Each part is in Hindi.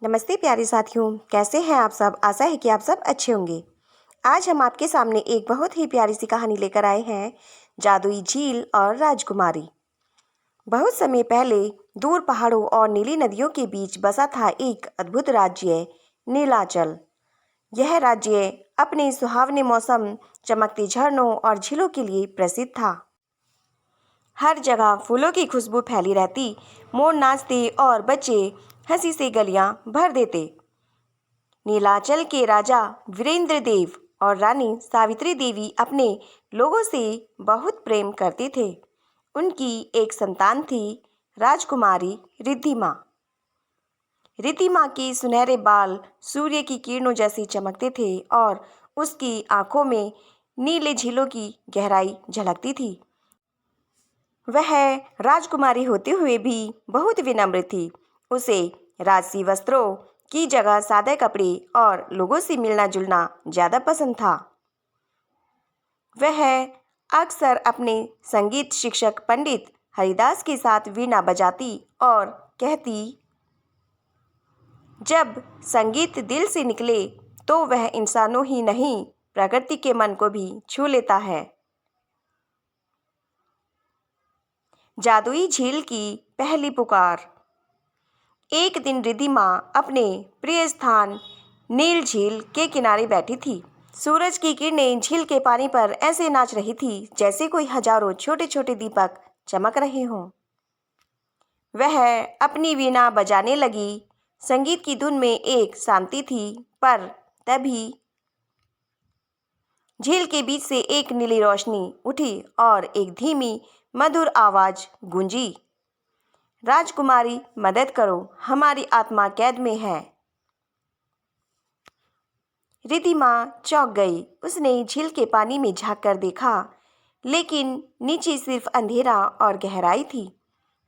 नमस्ते प्यारे साथियों, कैसे हैं आप सब। आशा है कि आप सब अच्छे होंगे। आज हम आपके सामने एक बहुत ही प्यारी सी कहानी लेकर आए हैं, जादुई झील और राजकुमारी। बहुत समय पहले दूर पहाड़ों और नीली नदियों के बीच बसा था एक अद्भुत राज्य, नीलाचल। यह राज्य अपने सुहावने मौसम, चमकते झरनों और झीलों के लिए प्रसिद्ध था। हर जगह फूलों की खुशबू फैली रहती, मोर नाचते और बच्चे हंसी से गलियां भर देते। नीलाचल के राजा वीरेंद्र देव और रानी सावित्री देवी अपने लोगों से बहुत प्रेम करते थे। उनकी एक संतान थी, राजकुमारी रिद्धिमा। रिद्धिमा के सुनहरे बाल सूर्य की किरणों जैसे चमकते थे और उसकी आंखों में नीले झीलों की गहराई झलकती थी। वह राजकुमारी होते हुए भी बहुत विनम्र थी। उसे राजसी वस्त्रों की जगह सादे कपड़े और लोगों से मिलना जुलना ज़्यादा पसंद था। वह अक्सर अपने संगीत शिक्षक पंडित हरिदास के साथ वीणा बजाती और कहती, जब संगीत दिल से निकले तो वह इंसानों ही नहीं, प्रकृति के मन को भी छू लेता है। जादुई झील की पहली पुकार। एक दिन रिद्धिमा अपने प्रिय स्थान नील झील के किनारे बैठी थी। सूरज की किरणें झील के पानी पर ऐसे नाच रही थी जैसे कोई हजारों छोटे छोटे दीपक चमक रहे हों। वह अपनी वीणा बजाने लगी। संगीत की धुन में एक शांति थी, पर तभी झील के बीच से एक नीली रोशनी उठी और एक धीमी मधुर आवाज गूंजी, राजकुमारी मदद करो, हमारी आत्मा कैद में है। रिद्धिमा चौंक गई। उसने झील के पानी में झांक कर देखा, लेकिन नीचे सिर्फ अंधेरा और गहराई थी।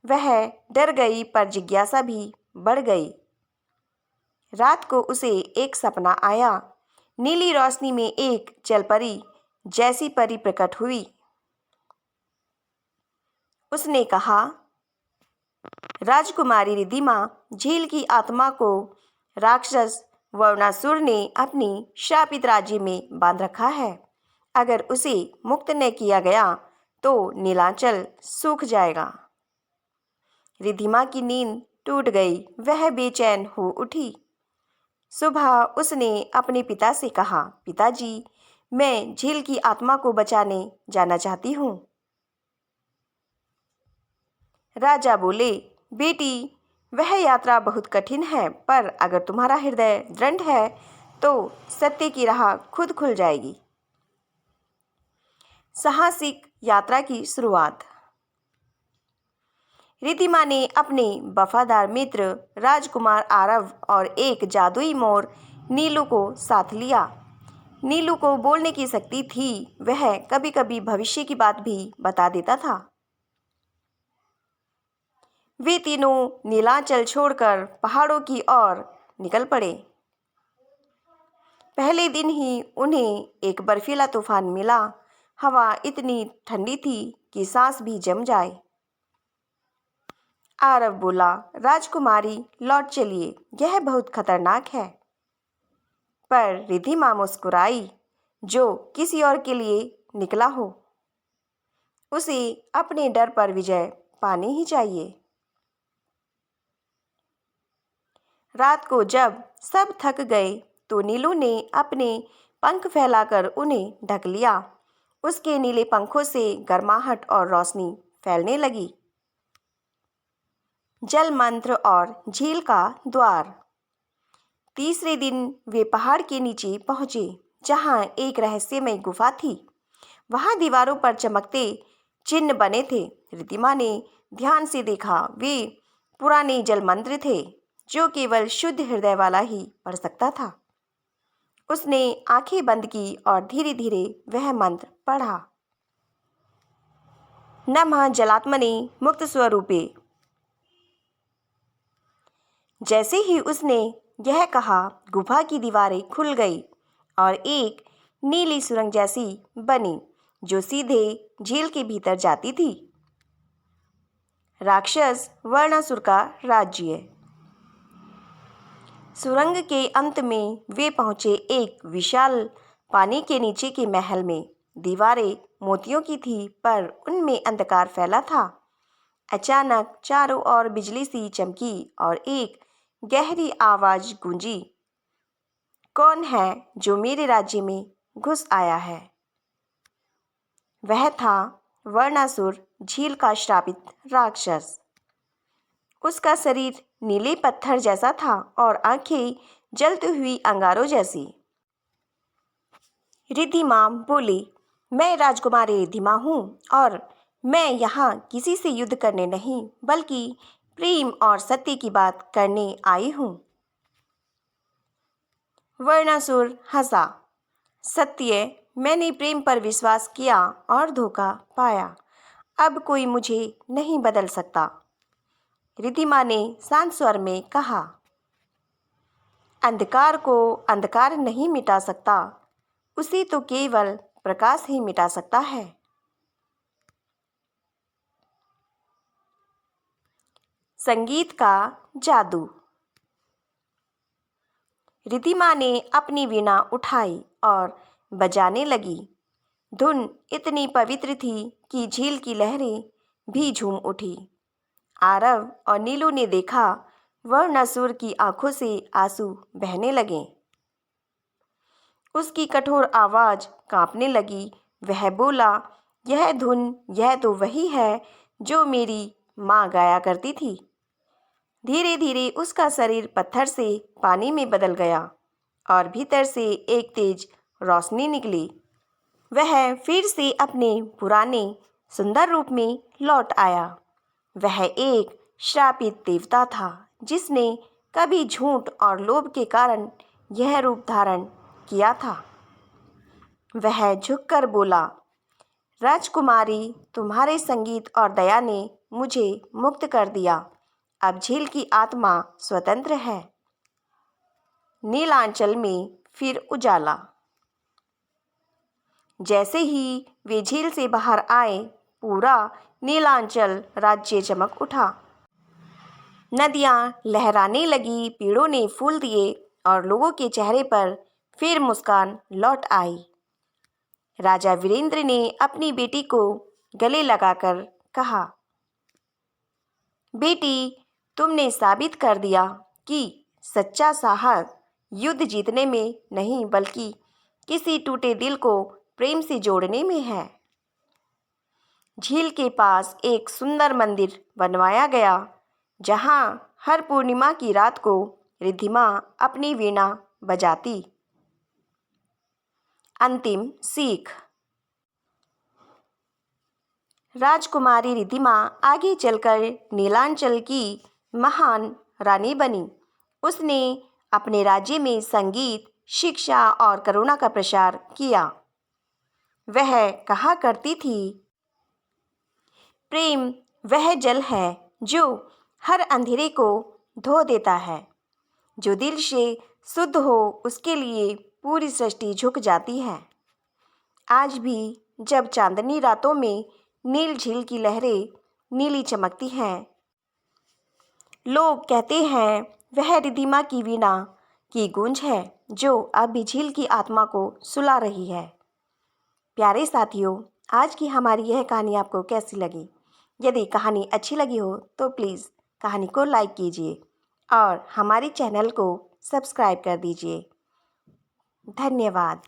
वह डर गई, पर जिज्ञासा भी बढ़ गई। रात को उसे एक सपना आया। नीली रोशनी में एक जलपरी जैसी परी प्रकट हुई। उसने कहा, राजकुमारी रिद्धिमा, झील की आत्मा को राक्षस वरुणासुर ने अपनी शापित राज्य में बांध रखा है। अगर उसे मुक्त न किया गया तो नीलाचल सूख जाएगा। रिद्धिमा की नींद टूट गई। वह बेचैन हो उठी। सुबह उसने अपने पिता से कहा, पिताजी, मैं झील की आत्मा को बचाने जाना चाहती हूँ। राजा बोले, बेटी, वह यात्रा बहुत कठिन है, पर अगर तुम्हारा हृदय दृढ़ है तो सत्य की राह खुद खुल जाएगी। साहसिक यात्रा की शुरुआत। रिद्धिमा ने अपने वफादार मित्र राजकुमार आरव और एक जादुई मोर नीलू को साथ लिया। नीलू को बोलने की शक्ति थी। वह कभी कभी भविष्य की बात भी बता देता था। वे तीनों नीलाचल छोड़कर पहाड़ों की ओर निकल पड़े। पहले दिन ही उन्हें एक बर्फीला तूफान मिला। हवा इतनी ठंडी थी कि सांस भी जम जाए। आरव बोला, राजकुमारी, लौट चलिए, यह बहुत खतरनाक है। पर रिद्धिमा मुस्कुराई, जो किसी और के लिए निकला हो, उसे अपने डर पर विजय पानी ही चाहिए। रात को जब सब थक गए तो नीलू ने अपने पंख फैलाकर उन्हें ढक लिया। उसके नीले पंखों से गर्माहट और रोशनी फैलने लगी। जल मंत्र और झील का द्वार। तीसरे दिन वे पहाड़ के नीचे पहुंचे, जहां एक रहस्यमय गुफा थी। वहां दीवारों पर चमकते चिन्ह बने थे। रिद्धिमा ने ध्यान से देखा। वे पुराने जल मंत्र थे, जो केवल शुद्ध हृदय वाला ही पढ़ सकता था। उसने आंखें बंद की और धीरे धीरे वह मंत्र पढ़ा। नमः जलात्मने मुक्त स्वरूपे। जैसे ही उसने यह कहा, गुफा की दीवारें खुल गई और एक नीली सुरंग जैसी बनी, जो सीधे झील के भीतर जाती थी। राक्षस वर्णासुर का राज्य। सुरंग के अंत में वे पहुंचे एक विशाल पानी के नीचे के महल में। दीवारें मोतियों की थी, पर उनमें अंधकार फैला था। अचानक चारों ओर बिजली सी चमकी और एक गहरी आवाज गूंजी, कौन है जो मेरे राज्य में घुस आया है? वह था वर्णासुर, झील का श्रापित राक्षस। उसका शरीर नीले पत्थर जैसा था और आंखें जलती हुई अंगारों जैसी। रिद्धिमा बोली, मैं राजकुमारी रिद्धिमा हूँ और मैं यहाँ किसी से युद्ध करने नहीं, बल्कि प्रेम और सत्य की बात करने आई हूँ। वर्णासुर हंसा, सत्य? मैंने प्रेम पर विश्वास किया और धोखा पाया। अब कोई मुझे नहीं बदल सकता। रिद्धिमा ने शांत स्वर में कहा, अंधकार को अंधकार नहीं मिटा सकता, उसे तो केवल प्रकाश ही मिटा सकता है। संगीत का जादू। रिद्धिमा ने अपनी वीणा उठाई और बजाने लगी। धुन इतनी पवित्र थी कि झील की लहरें भी झूम उठी। आरव और नीलू ने देखा, वर्णासुर की आंखों से आंसू बहने लगे। उसकी कठोर आवाज कांपने लगी। वह बोला, यह धुन, यह तो वही है जो मेरी माँ गाया करती थी। धीरे धीरे उसका शरीर पत्थर से पानी में बदल गया और भीतर से एक तेज रोशनी निकली। वह फिर से अपने पुराने सुंदर रूप में लौट आया। वह एक श्रापित देवता था, जिसने कभी झूठ और लोभ के कारण यह रूप धारण किया था। वह झुककर बोला, राजकुमारी, तुम्हारे संगीत और दया ने मुझे मुक्त कर दिया। अब झील की आत्मा स्वतंत्र है। नीलांचल में फिर उजाला। जैसे ही वे झील से बाहर आए, पूरा नीलांचल राज्य चमक उठा। नदियां लहराने लगी, पेड़ों ने फूल दिए और लोगों के चेहरे पर फिर मुस्कान लौट आई। राजा वीरेंद्र ने अपनी बेटी को गले लगाकर कहा, बेटी, तुमने साबित कर दिया कि सच्चा साहस युद्ध जीतने में नहीं, बल्कि किसी टूटे दिल को प्रेम से जोड़ने में है। झील के पास एक सुंदर मंदिर बनवाया गया, जहां हर पूर्णिमा की रात को रिद्धिमा अपनी वीणा बजाती। अंतिम सीख। राजकुमारी रिद्धिमा आगे चलकर नीलांचल की महान रानी बनी। उसने अपने राज्य में संगीत, शिक्षा और करुणा का प्रसार किया। वह कहा करती थी, प्रेम वह जल है जो हर अंधेरे को धो देता है। जो दिल से शुद्ध हो, उसके लिए पूरी सृष्टि झुक जाती है। आज भी जब चांदनी रातों में नील झील की लहरें नीली चमकती हैं, लोग कहते हैं वह रिद्धिमा की वीणा की गूंज है, जो अब भी झील की आत्मा को सुला रही है। प्यारे साथियों, आज की हमारी यह कहानी आपको कैसी लगी? यदि कहानी अच्छी लगी हो तो प्लीज़ कहानी को लाइक कीजिए और हमारे चैनल को सब्सक्राइब कर दीजिए। धन्यवाद।